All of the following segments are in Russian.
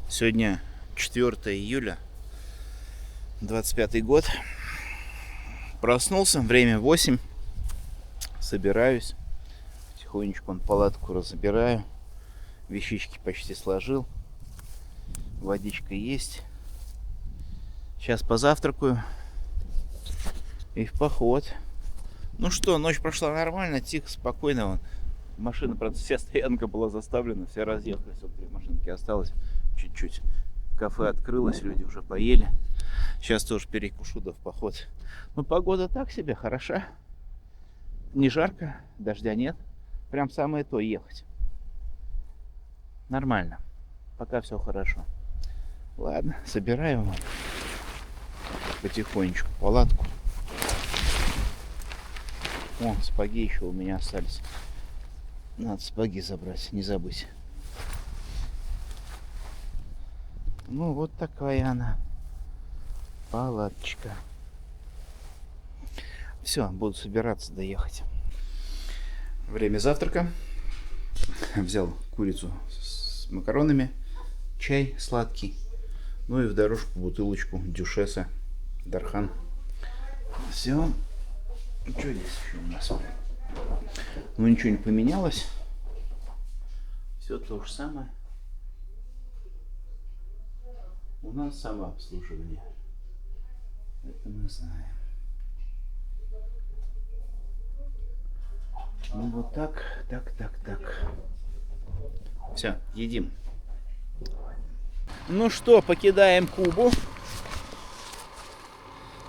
Сегодня 4 июля, 25 год. Проснулся, время 8. Собираюсь. Потихонечку палатку разбираю. Вещички почти сложил. Водичка есть. Сейчас позавтракаю. И в поход. Ну что, ночь прошла нормально, тихо, спокойно. Машина, правда, вся стоянка была заставлена, все разъехались. Вот 3 машинки осталось чуть-чуть. Кафе открылось, люди уже поели. Сейчас тоже перекушу, да в поход. Ну, погода так себе, хороша. Не жарко, дождя нет. Прям самое то ехать. Нормально. Пока все хорошо. Ладно, собираем потихонечку палатку. О, сапоги еще у меня остались. Надо сапоги забрать, не забыть. Ну, вот такая она. Палаточка. Все, буду собираться доехать. Время завтрака. Взял курицу с макаронами, чай сладкий. Ну и в дорожку бутылочку дюшеса Дархан. Все. Что здесь еще у нас? Ну, ничего не поменялось. Все то же самое. У нас самообслуживание. Это мы знаем. Ну вот так. Все, едим. Ну что, покидаем Кубу.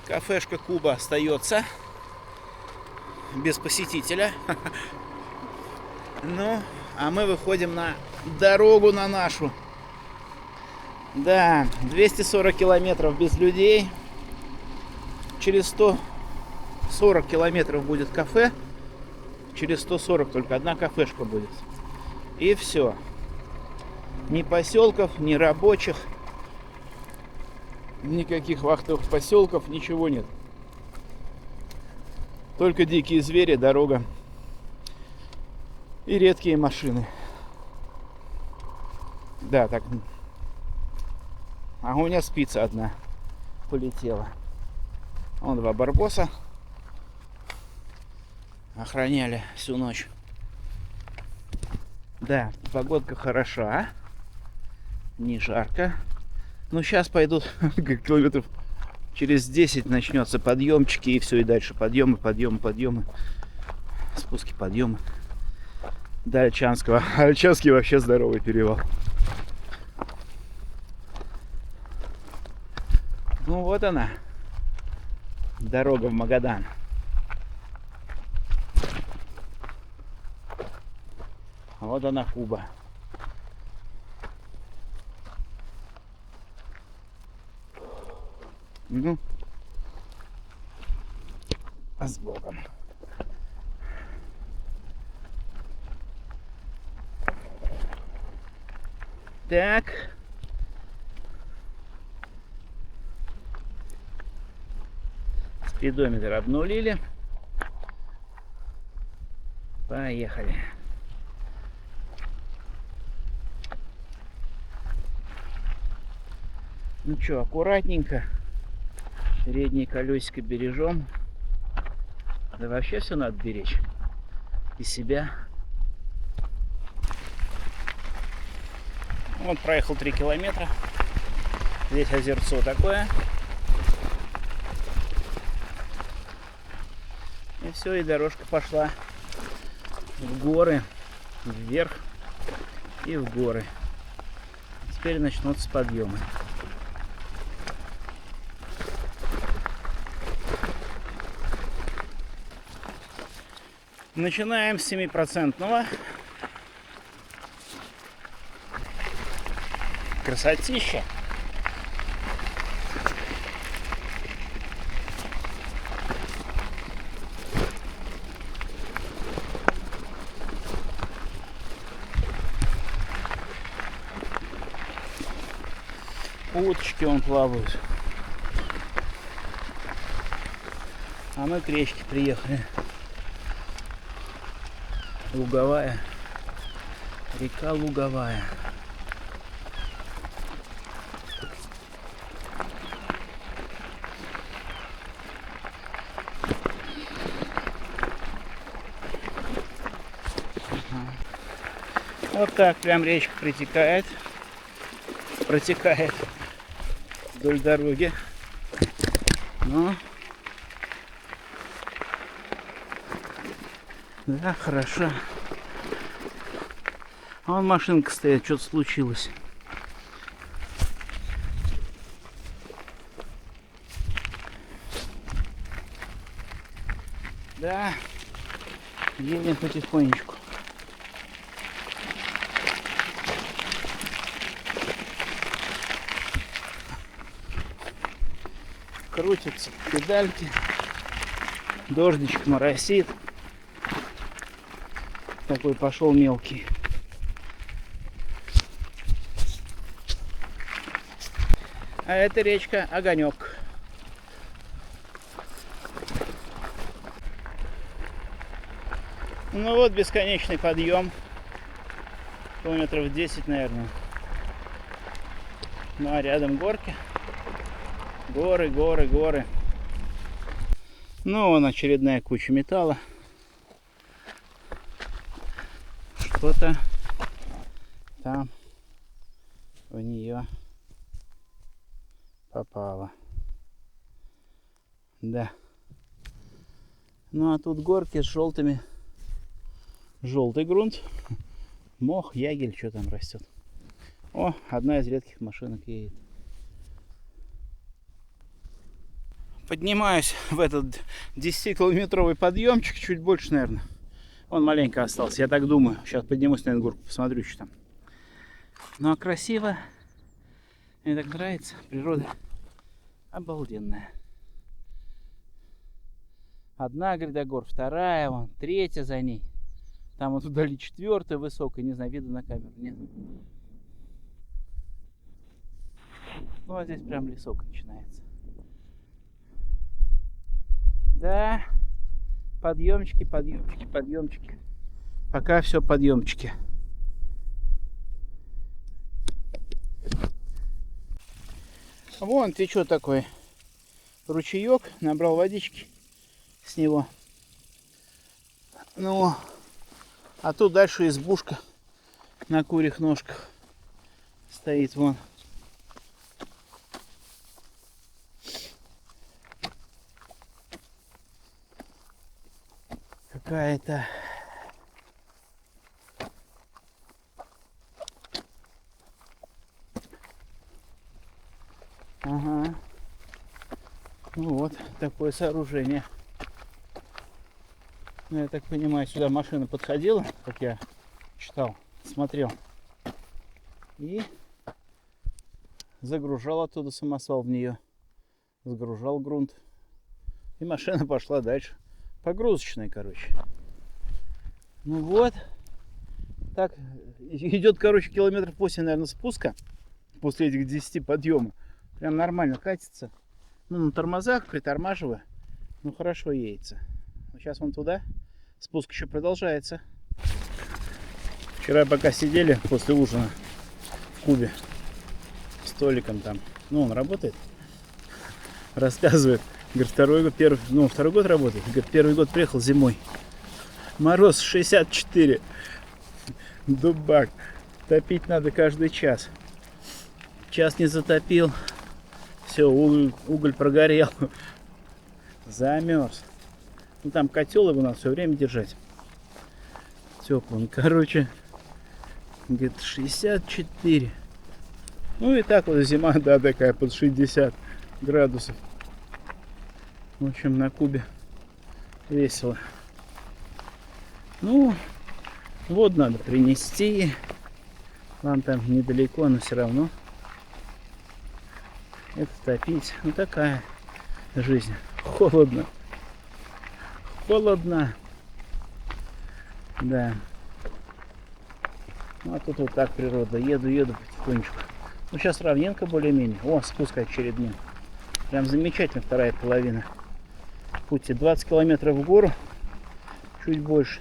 Кафешка Куба остается без посетителя. Ну, а мы выходим на дорогу на нашу. Да, 240 километров без людей. Через 140 километров будет кафе. Через 140 только одна кафешка будет. И все. Ни поселков, ни рабочих, никаких вахтовых поселков, ничего нет. Только дикие звери, дорога и редкие машины. Да, так. А у меня спица одна полетела. Вон 2 барбоса охраняли всю ночь. Да, погодка хороша. Не жарко. Ну, сейчас пойдут километров через 10 начнется подъемчики и все, и дальше подъемы. Спуски, подъемы. До Ольчанского. Ольчанский вообще здоровый перевал. Ну вот она. Дорога в Магадан. Вот она, Куба. Ну, а с Богом. Так. Спидометр обнулили. Поехали. Ну что, аккуратненько. Передние колесико бережем. Да вообще все надо беречь. И себя. Вот проехал 3 километра. Здесь озерцо такое. И все, и дорожка пошла в горы, вверх и в горы. Теперь начнутся подъемы. Начинаем с 7%. Красотища. Уточки вон плавают. А мы к речке приехали. Луговая. Река Луговая. Вот так прям речка протекает вдоль дороги. Ну, да, хорошо. А вон машинка стоит, что-то случилось. Да, едем потихонечку. Крутятся педальки. Дождичек моросит. Такой пошел мелкий. А это речка Огонек. Ну вот бесконечный подъем. Километров 10, наверное. Ну а рядом горки. Горы, горы, горы. Ну, вон очередная куча металла. Что-то там в нее попало. Да. Ну, а тут горки с желтыми. Желтый грунт. Мох, ягель, что там растет. О, одна из редких машинок едет. Поднимаюсь в этот 10-километровый подъемчик, чуть больше, наверное. Он маленько остался, я так думаю. Сейчас поднимусь на эту горку, посмотрю, что там. Ну, а красиво. Мне так нравится. Природа обалденная. Одна гряда гор, вторая, вон, третья за ней. Там вот вдали четвертая высокая, не знаю, видно на камеру, нет. Ну, а здесь прям лесок начинается. Да, подъемчики, подъемчики, подъемчики. Пока все подъемчики. Вон течет такой ручеек, набрал водички с него. Ну, а тут дальше избушка на курьих ножках стоит вон. Какая-то ага. Ну вот такое сооружение. Ну, я так понимаю, сюда машина подходила, как я читал, смотрел, и загружал оттуда самосвал в нее, загружал грунт, и машина пошла дальше. Погрузочная, короче. Ну вот. Так, идет, короче, километров 8, наверное, спуска. После этих 10 подъема. Прям нормально катится. Ну, на тормозах притормаживаю. Ну, хорошо едется. Сейчас вон туда. Спуск еще продолжается. Вчера пока сидели после ужина в Кубе. Столиком там. Ну, он работает. Рассказывает. Говорит, второй год работает. Говорит, первый год приехал зимой. Мороз 64. Дубак. Топить надо каждый час. Час не затопил. Все, уголь прогорел. Замерз. Ну там котел его надо все время держать. Теплым. Короче, говорит, 64. Ну и так вот зима, да, такая под 60 градусов. В общем, на Кубе весело. Ну, вот надо принести. Вам там недалеко, но все равно это топить. Ну, такая жизнь. Холодно. Холодно. Да. Ну, а тут вот так природа. Еду потихонечку. Ну, сейчас равнинка более-менее. О, спуск очередной. Прям замечательно вторая половина. Пути 20 километров в гору, чуть больше.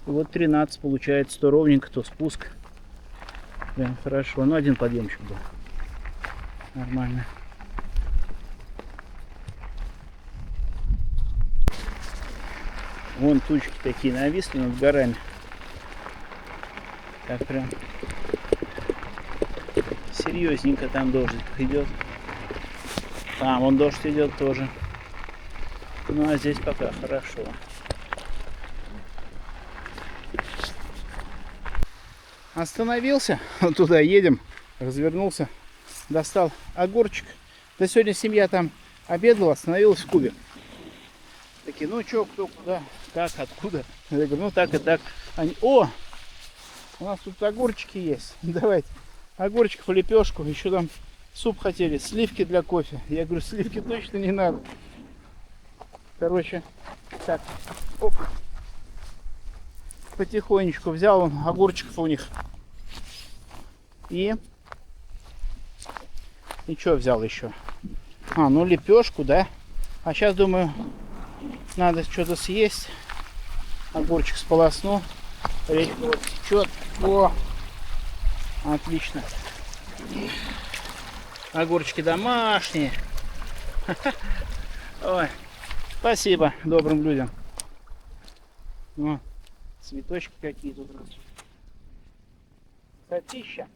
И вот 13 получается, то ровненько, то спуск. Прям хорошо. Ну, один подъемчик был. Нормально. Вон тучки такие нависли над горами. Так прям серьезненько там дождик идет. Там вон дождь идет тоже. Ну а здесь пока хорошо. Остановился, вот туда едем, развернулся, достал огурчик. Да сегодня семья там обедала, остановилась в Кубе. Такие, ну чё, кто, куда, как, откуда? Я говорю, ну так и так. Они, о, у нас тут огурчики есть, давайте. Огурчик в лепешку, еще там суп хотели, сливки для кофе. Я говорю, сливки точно не надо. Короче, так, оп. Потихонечку взял он огурчиков у них. И что взял еще? А, ну лепешку, да? А сейчас думаю, надо что-то съесть. Огурчик сполосну. Речка вот течет. О! Отлично. Огурчики домашние. Ой, спасибо добрым людям. О, цветочки какие тут растут. Красотища.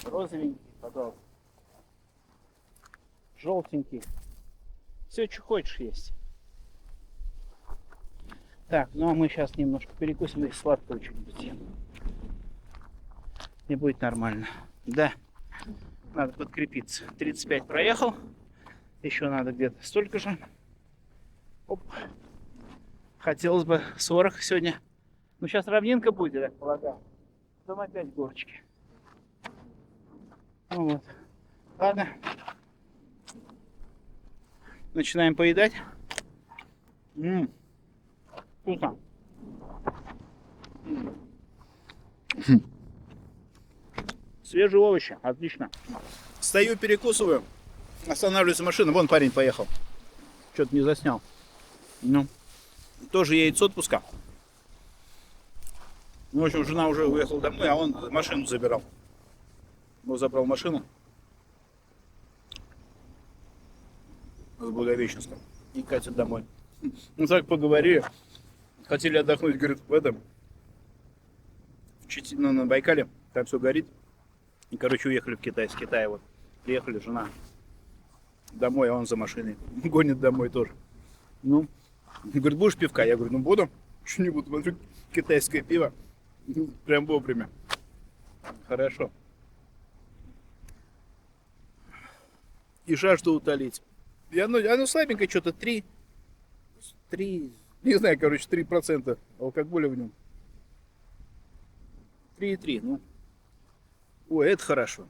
Розовенький, потом желтенький. Все, что хочешь, есть. Так, ну а мы сейчас немножко перекусим и сладкого что-нибудь. И будет нормально. Да, надо подкрепиться. 35 проехал. Еще надо где-то столько же. Оп. Хотелось бы 40 сегодня. Ну сейчас равнинка будет, я так полагаю. Потом опять горочки. Ну вот. Ладно. Начинаем поедать. Вкусно. Свежие овощи. Отлично. Стою, перекусываю. Останавливается машина. Вон парень поехал. Что-то не заснял. Ну, тоже едет с отпуска. Ну, в общем, жена уже уехала домой, а он машину забирал. Он забрал машину с Благовещенска и катит домой. Ну так поговорили. Хотели отдохнуть, говорит, в этом, на Байкале, там все горит. И, короче, уехали в Китай, с Китая вот. Приехали, жена домой, а он за машиной. Гонит домой тоже. Ну, говорит, будешь пивка? Я говорю, ну буду. Что не буду, смотрю, китайское пиво. Прям вовремя. Хорошо. И жажду утолить. И оно слабенькое, что-то 3, не знаю, короче, 3% алкоголя в нем. 3,3, ну. Ой, это хорошо.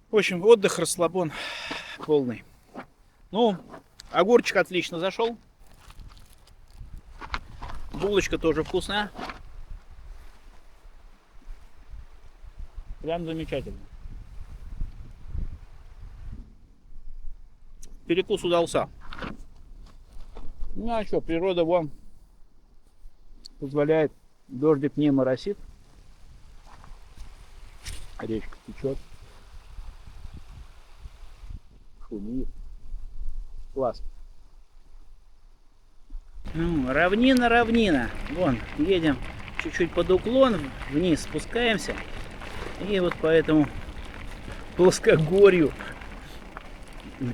В общем, отдых, расслабон полный. Ну, огурчик отлично зашел. Булочка тоже вкусная. Прям замечательно. Перекус удался. Ну а что, природа вон позволяет. Дождик не моросит. Речка течет. Шумит. Класс. Ну, равнина. Вон, едем чуть-чуть под уклон, вниз спускаемся. И вот по этому плоскогорью,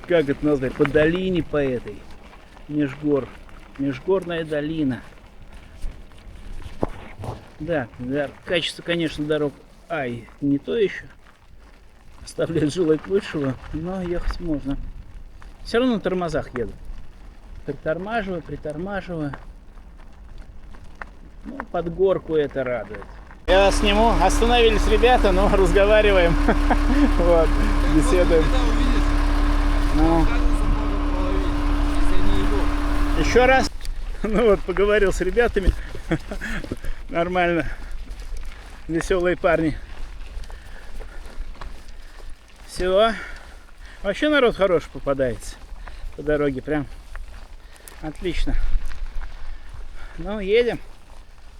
как это назвать, по долине по этой, межгорная долина. Да, качество, конечно, дорог, не то еще. Оставляет желать лучшего, но ехать можно. Все равно на тормозах еду. Притормаживаю. Ну, под горку это радует. Я вас сниму. Остановились ребята, но разговариваем. Вот, беседуем. Ну. Еще раз. Ну вот, поговорил с ребятами. Нормально. Веселые парни. Все. Вообще народ хороший попадается по дороге. Прям отлично. Ну, едем.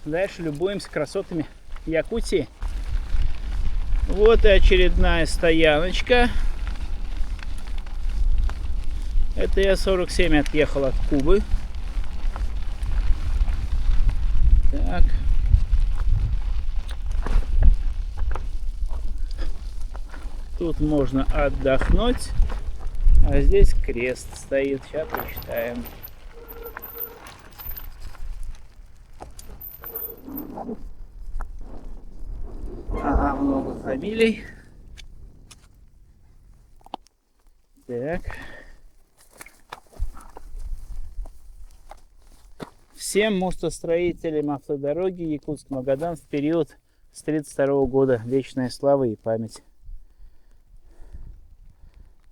Дальше любуемся красотами Якутии. Вот и очередная стояночка. Это я 47 отъехал от Кубы. Так. Тут можно отдохнуть. А здесь крест стоит. Сейчас прочитаем. Ага, много фамилий. Так. Всем мостостроителям автодороги Якутск-Магадан в период с 1932 года. Вечная слава и память.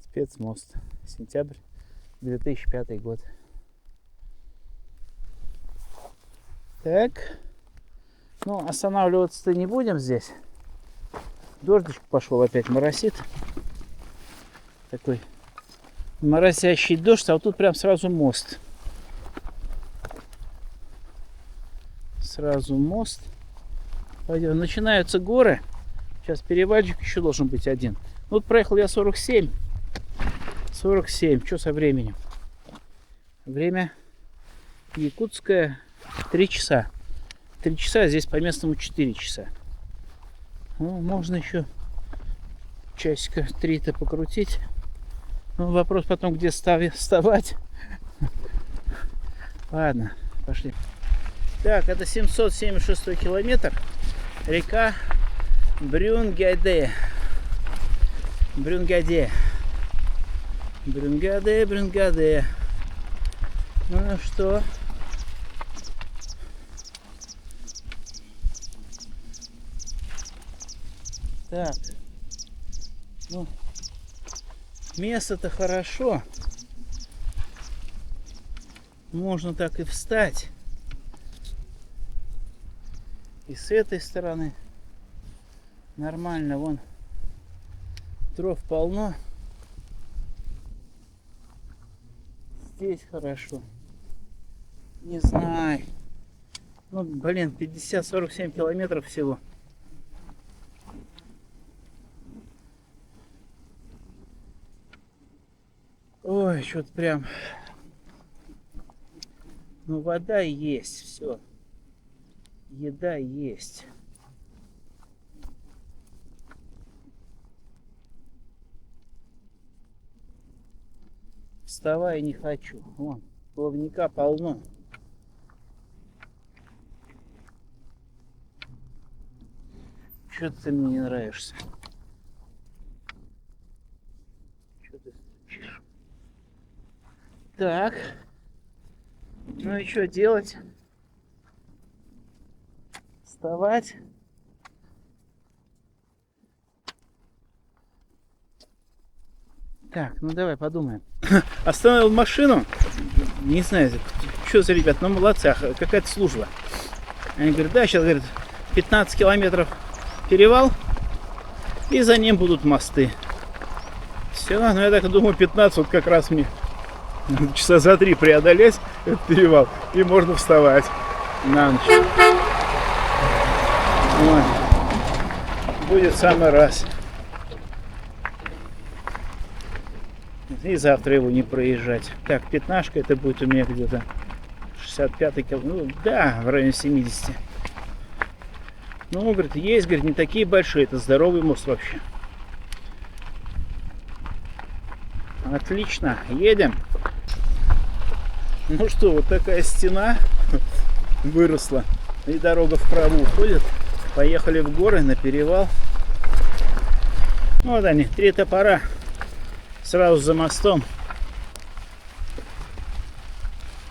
Спецмост. Сентябрь 2005 год. Так. Ну, останавливаться-то не будем здесь. Дождичек пошел, опять моросит. Такой моросящий дождь, а вот тут прям сразу мост. Сразу мост. Пойдем. Начинаются горы. Сейчас перевальчик еще должен быть один. Ну, вот проехал я 47. 47. Что со временем? Время якутское 3 часа. 3 часа, здесь по местному 4 часа. Ну, можно еще часика 3-то покрутить. Ну, вопрос потом, где вставать. Ладно, пошли. Так, это 776 километр. Река Брюнгаде. Брюнгаде. Брюнгаде, Брюнгаде. Ну что? Так. Ну, место-то хорошо. Можно так и встать. И с этой стороны нормально, вон дров полно. Здесь хорошо. Не знаю. Ну, блин, 50-47 километров всего. Ой, что-то прям... Ну, вода есть, все. Еда есть. Вставай не хочу. Вон, плавника полно. Что-то ты мне не нравишься. Что ты стучишь? Так. Ну и что делать? Вставать. Так, ну давай подумаем. Остановил машину. Не знаю, что за ребят, ну молодцы, какая-то служба. Они говорят, да, сейчас, говорят, 15 километров перевал, и за ним будут мосты. Все, ну я так думаю, 15 вот как раз мне часа за 3 преодолеть этот перевал, и можно вставать на ночь. Вот. Будет в самый раз. И завтра его не проезжать. Так, пятнашка это будет у меня где-то 65 километр. Ну да, в районе 70. Ну, говорит, есть, говорит, не такие большие. Это здоровый мост вообще. Отлично, едем. Ну что, вот такая стена выросла. И дорога вправо уходит. Поехали в горы, на перевал. Вот они, 3 топора. Сразу за мостом.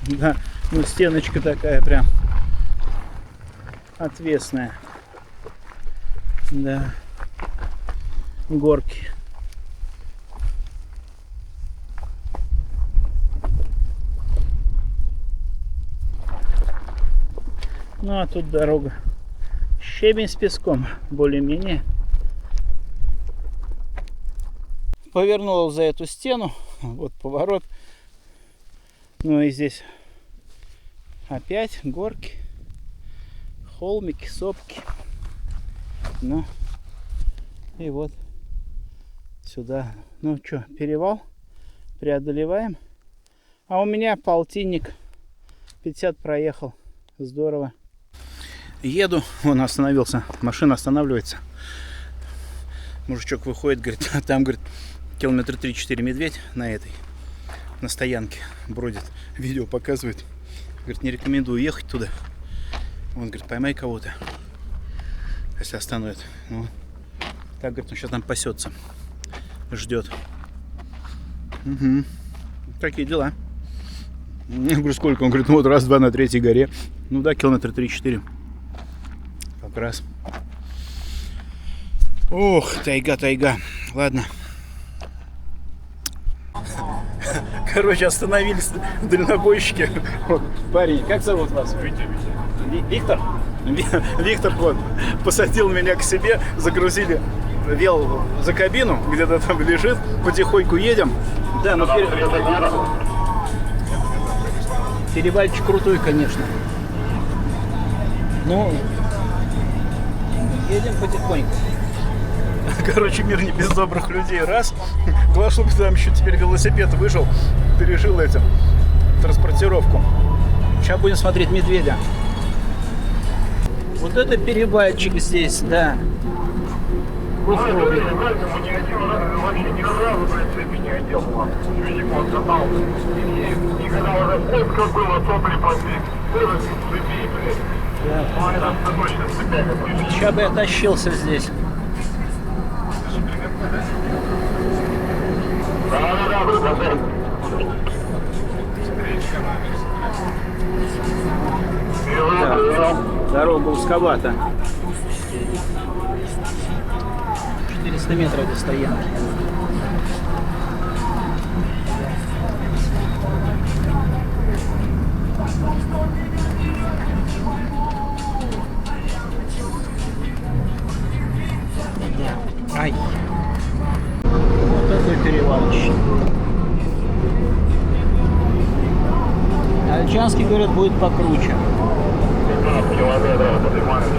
Да, ну стеночка такая прям отвесная. Да. Горки. Ну а тут дорога. Щебень с песком, более-менее. Повернул за эту стену. Вот поворот. Ну и здесь опять горки, холмики, сопки. Ну и вот сюда. Ну что, перевал преодолеваем. А у меня полтинник. 50 проехал. Здорово. Еду. Вон остановился. Машина останавливается. Мужичок выходит, говорит, там, говорит, километра 3-4 медведь на стоянке бродит. Видео показывает. Говорит, не рекомендую ехать туда. Он говорит, поймай кого-то, если остановит. Ну, так, говорит, он сейчас там пасется. Ждет. Угу. Такие дела. Я говорю, сколько? Он говорит, ну вот раз-два на третьей горе. Ну да, километра 3-4. Как раз. Ох, тайга. Ладно. Короче, остановились дальнобойщики. Вот, парень, как зовут вас? Виктор? Виктор вот посадил меня к себе, загрузили, вел за кабину, где-то там лежит, потихоньку едем. Да, но перевальчик крутой, конечно. Ну, едем потихоньку. Короче, мир не без добрых людей. Раз. Главное, чтобы там еще теперь велосипед выжил, пережил этим транспортировку. Сейчас будем смотреть медведя. Вот это перевальчик здесь, да. Вообще ни разу, в принципе, не одел. Видимо, он катал. И когда уже поздно было, сопли пошли. Цепи, блядь. Ну, это точно с цепями были. Сейчас бы я тащился здесь. Да, дорога узковата. 400 метров до стоянки. Ай. Вот такой перевалочек. Альчанский, говорят, будет покруче. 15 километров поднимаемся.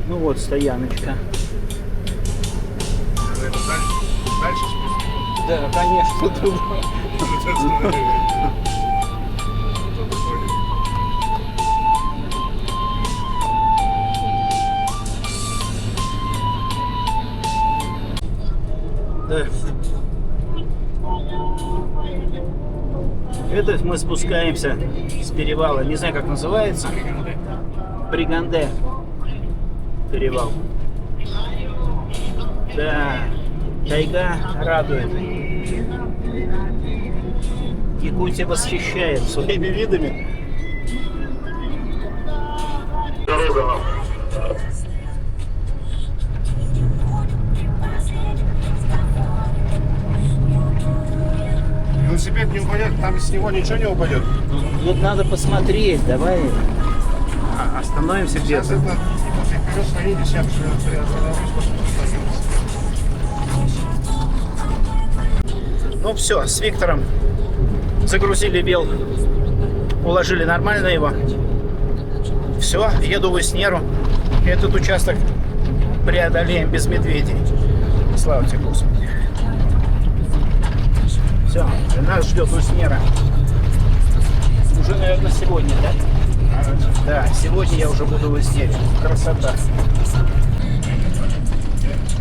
Ну вот стояночка. Это дальше спуск? Да, конечно. Да. Это мы спускаемся с перевала, не знаю, как называется. Бриганде. Перевал. Да, тайга радует. Якутия восхищает своими видами. Велосипед не упадет, там с него ничего не упадет. Вот надо посмотреть, давай остановимся Сейчас где-то. это, если вперед поедешь, я Ну все, с Виктором загрузили вел, уложили нормально его. Все, еду в Иснеру. Этот участок преодолеем без медведей. Слава тебе, Господи. Все, нас ждет Иснера. Уже, наверное, сегодня, да? Да, сегодня я уже буду в Иснере. Красота.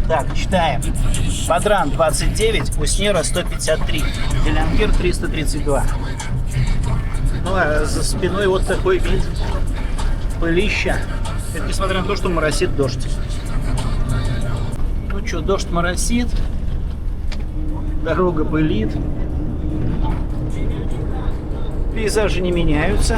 Так, читаем. Падран 29, Уснера 153, Делянгир 332. Ну а за спиной вот такой вид. Пылища. Это несмотря на то, что моросит дождь. Ну что, дождь моросит. Дорога пылит. Пейзажи не меняются.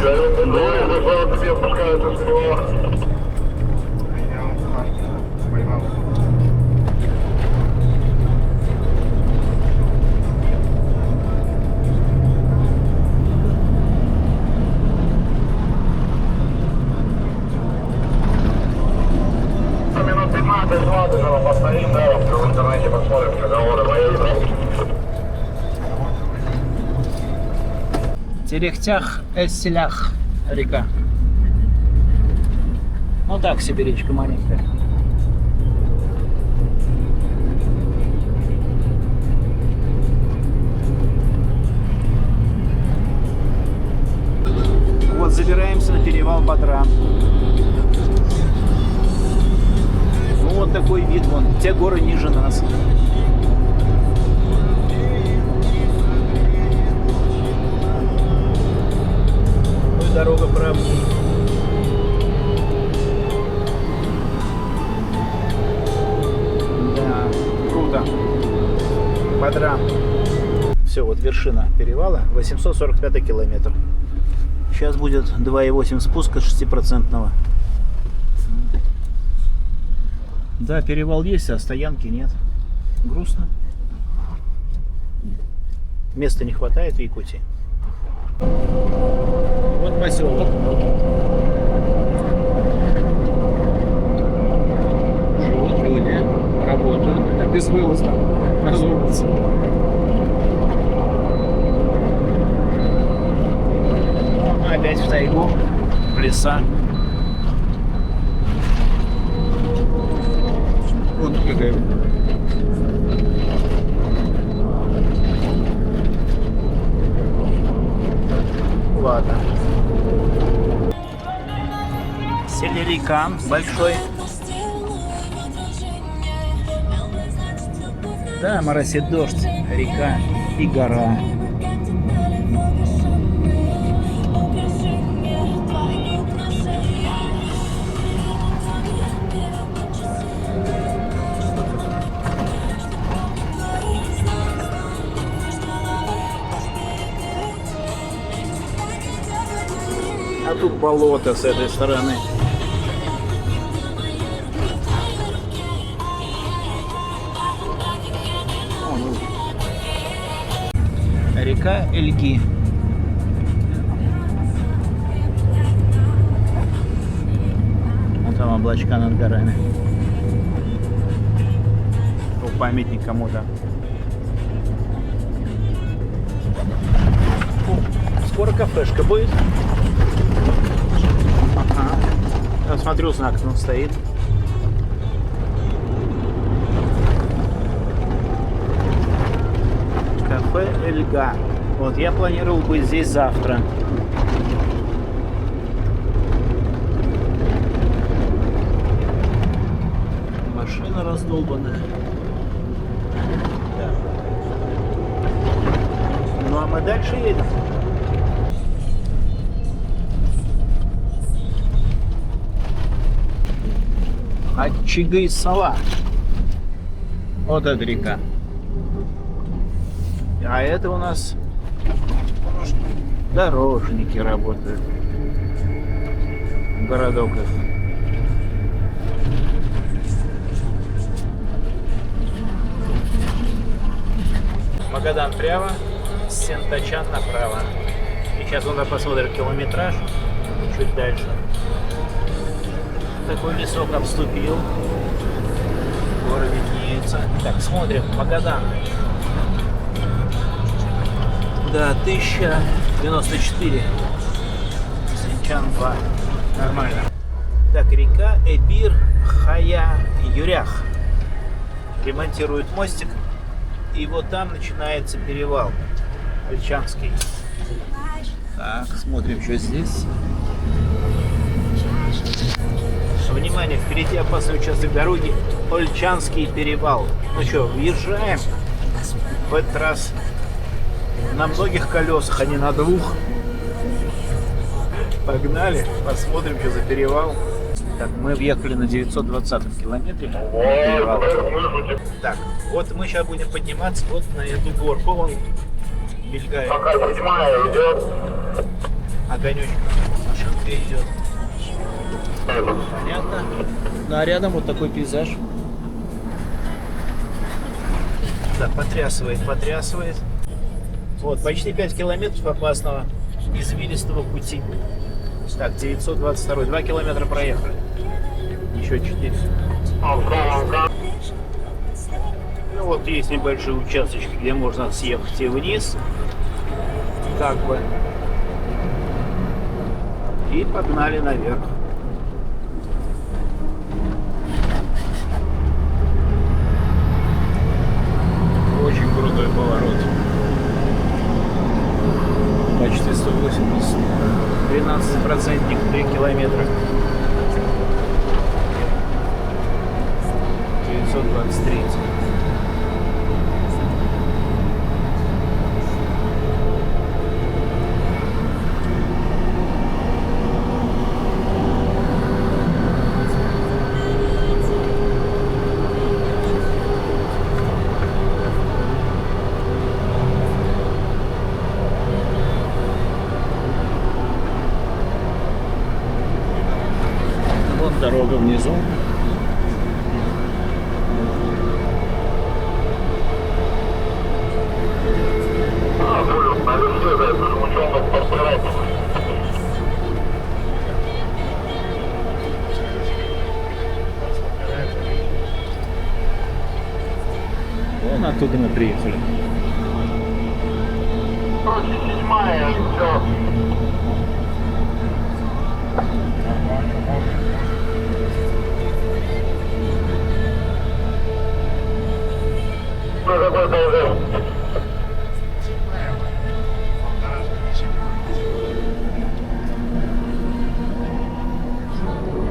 Минут 15-20 постоим, да, в интернете посмотрим договоры военные. Терехтях Эсселях река. Ну так себе речка маленькая. Вот, забираемся на перевал Бодра. Ну, вот такой вид, вон, те горы ниже нас. Ну и дорога правда. Да, круто. Бодра. Все, вот вершина перевала, 845 километр. Сейчас будет 2,8 спуска 6%. Да, перевал есть, а стоянки нет. Грустно. Места не хватает в Якутии. Вот поселок. Живут люди, работают. Это безвылазно. Разумеется. Опять в тайгу, в леса. Вот какая. Ладно. Селерикан большой. Да, моросит дождь, река и гора. А тут болото с этой стороны. Река Эльги. Вот там облачка над горами. О, памятник кому-то. Скоро кафешка будет. Ага. Я смотрю, знак там стоит. Кафе Эльга. Вот я планировал быть здесь завтра. Машина раздолбанная. Да. Ну а мы дальше едем. Ачигай-Сала. Вот эта река. А это у нас дорожники работают. Городок этот. Магадан прямо, Сентачан направо. И сейчас мы посмотрим километраж чуть дальше. Такой лесок обступил. Горы виднеются. Так, смотрим. Магадан. Да, 1094. Сенчан 2. Нормально. Так, река Эбир Хая Юрях. Ремонтируют мостик. И вот там начинается перевал. Ольчанский. Так, смотрим, что здесь. Внимание, впереди опасный участок дороги, Ольчанский перевал. Ну что, въезжаем. В этот раз на многих колесах, а не на двух. Погнали, посмотрим, что за перевал. Так, мы въехали на 920-м километре. Перевал. Так, вот мы сейчас будем подниматься вот на эту горку. Вон, мелькает. Пока поднимаю, идет. Огонечек. Машинка идет. Понятно. Ну а рядом вот такой пейзаж. Так, потрясывает, потрясывает. Вот, почти 5 километров опасного извилистого пути. Так, 922, 2 километра проехали. Еще 4. Ну вот есть небольшие участочки, где можно съехать и вниз. Как бы. И погнали наверх. Очень крутой поворот. Почти 180. 13% 3 километра. 923. Вон дорога внизу. Вон оттуда мы приехали.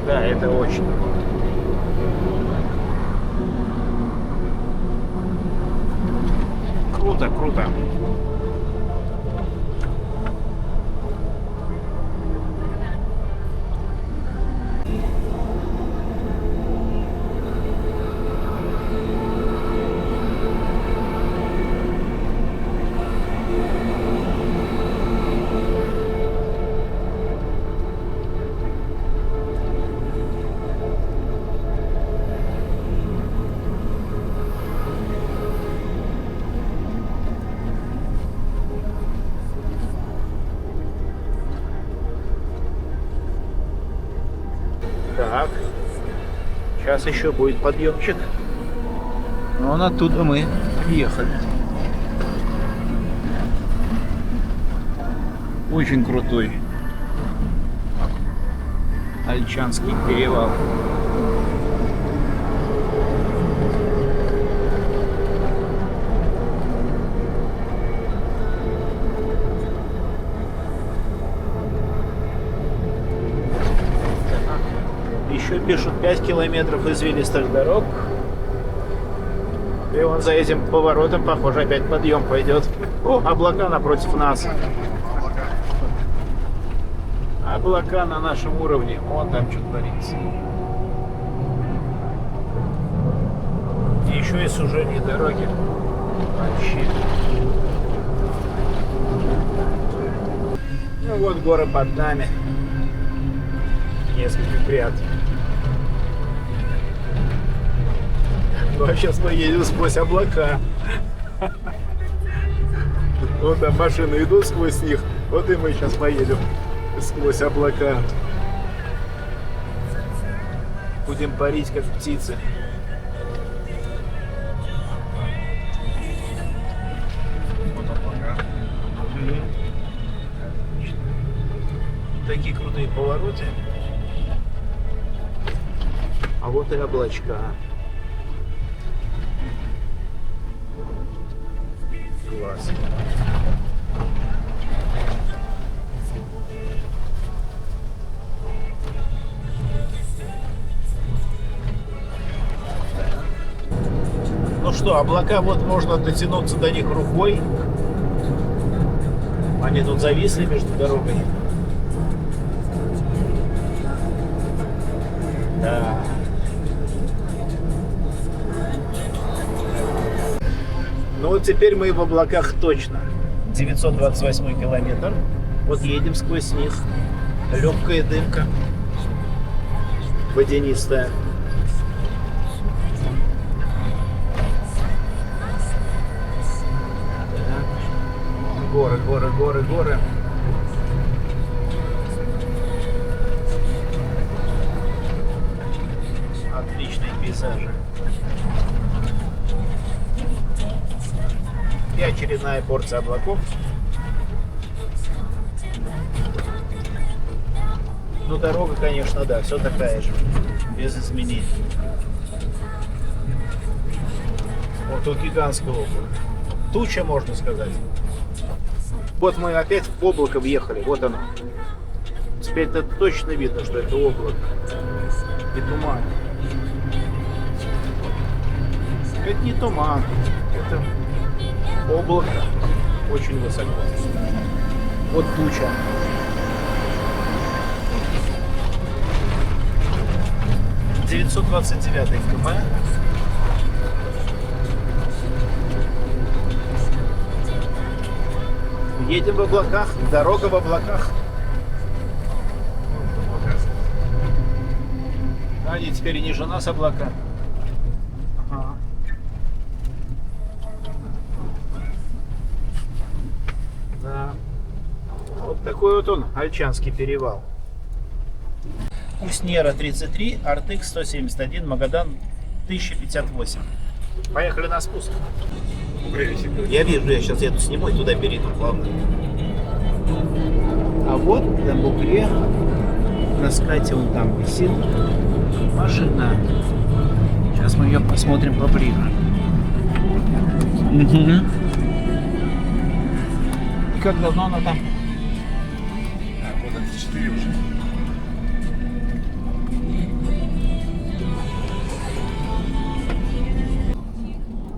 Да, это очень. Круто, круто. Так, сейчас еще будет подъемчик. Вон оттуда мы ехали. Очень крутой Ольчанский перевал. Еще пишут 5 километров извилистых дорог. И вон за этим поворотом, похоже, опять подъем пойдет. О, облака напротив нас. Облака на нашем уровне. Вон там что творится. И еще и сужение дороги. Вообще. Ну вот горы под нами. Несколько гряд. Ну а сейчас мы едем сквозь облака. Вот там машины идут сквозь них. Вот и мы сейчас поедем сквозь облака. Будем парить, как птицы. Вот облака. Такие крутые повороты. А вот и облачка. Класс. Ну что, облака, вот можно дотянуться до них рукой. Они тут зависли между дорогой. Да. Ну вот теперь мы в облаках точно. 928 километр. Вот едем сквозь них. Легкая дымка. Водянистая. Так. Горы, горы, горы, горы. Отличные пейзажи. И очередная порция облаков. Ну, дорога, конечно, да, все такая же, без изменений. Вот тут гигантское облако. Туча, можно сказать. Вот мы опять в облако въехали, вот оно. теперь-то точно видно, что это облако и туман. Это не туман, это облако очень высоко. Вот туча. «929 км». Едем в облаках, дорога в облаках. Они теперь не жена с облака. Ага. Да. Вот такой вот он, Ольчанский перевал. Уснера 33, Артык 171, Магадан 1058. Поехали на спуск. Я вижу, я сейчас эту сниму и туда перейду плавно. А вот на бугре, на скате вон там висит машина. Сейчас мы ее посмотрим поближе. Угу. И как давно она там? Года 4 уже.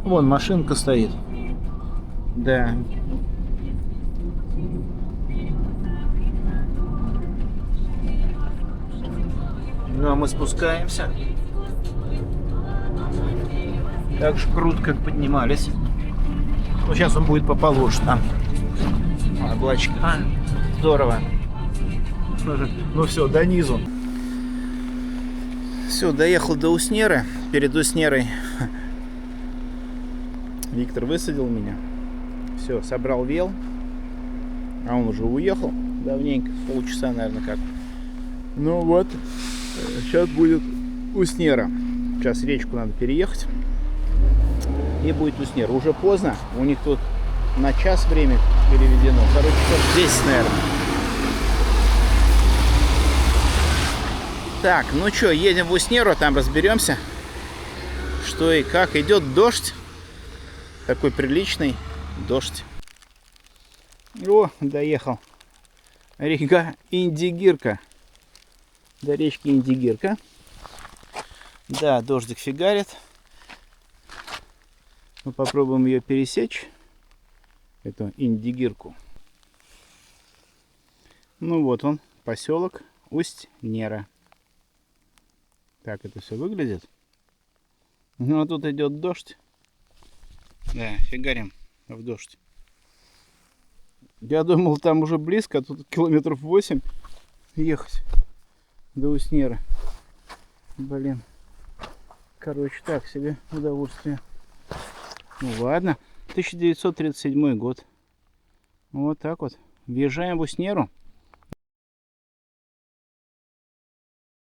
Вон машинка стоит. Да. Ну а мы спускаемся. Так же круто, как поднимались. Ну сейчас он будет поположь там. Облачко. Здорово. Ну все, до низу. Все, доехал до Уснеры. Перед Уснерой Виктор высадил меня. Все, собрал вел. А он уже уехал давненько, полчаса, наверное, как. Ну вот, сейчас будет Уснера. Сейчас речку надо переехать. И будет Уснера. Уже поздно. У них тут на час время переведено. Короче, часов 10, наверное. Так, ну что, едем в Уснеру, там разберемся, что и как. Идет дождь. Такой приличный дождь. О, доехал. Река Индигирка. До речки Индигирка. Да, дождик фигарит. Мы попробуем ее пересечь. Эту Индигирку. Ну вот он, поселок Усть-Нера. Так это все выглядит. Ну а тут идет дождь. Да, фигарим в дождь. Я думал, там уже близко, а тут километров 8 ехать до Уснеры. Блин. Короче, так себе удовольствие. Ну ладно. 1937 год. Вот так вот. Въезжаем в Уснеру.